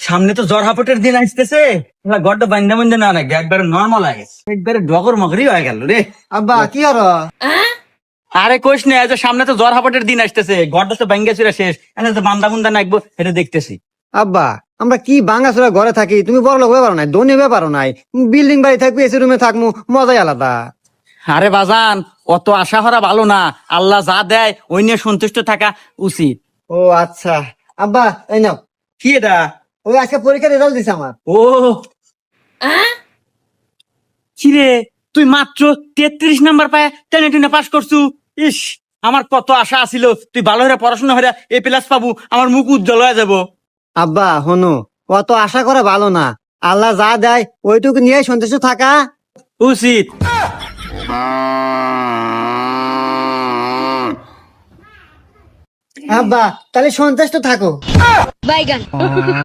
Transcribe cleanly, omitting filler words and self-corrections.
সামনে তো জ্বর হাপটের দিন আসতেছে, গড়টা বান্ধা বান্ধা না নাকি একবারে নর্মাল হয়ে গেছে, একবারে ডগর মগরি হয়ে গেল রে। আব্বা কি হলো? আরে কইস না, যে সামনে তো জ্বর হাপটের দিন আসতেছে, গড়টা তো ভাঙ্গা চুরা শেষ, এখন তো বান্ধা বুন্দা নাকবো এটা দেখতেছি। আব্বা আমরা কি ভাঙাচোরা ঘরে থাকি, তুমি বড় লোক ব্যাপার নাই, ধনী ব্যাপার নাই, বিল্ডিং বাড়ি থাকবি, এসি রুমে থাকবো, মজাই আলাদা। আরে বাজান, অত আশা করা ভালো না, আল্লাহ যা দেয় ওই নিয়ে সন্তুষ্ট থাকা উচিত। ও আচ্ছা আব্বা এই নাও, কি এটা? ওই আজকে পরীক্ষার রেজাল্ট দিছে আমার। ও কিরে, তুই মাত্র 33 নাম্বার পায় টেনে টেনে পাস করছু। ইস, আমার কত আশা আছিল তুই ভালো হয়ে পড়াশোনা হয়ে এ প্লাস পাবো, আমার মুখ উজ্জ্বল হয়ে যাবো। আব্বা হনু, অত আশা করা ভালো না, আল্লাহ যা দেয় ওইটুকু নিয়ে সন্তুষ্ট থাকা উচিত। আব্বা তাহলে সন্তুষ্ট থাকো। বাইগান।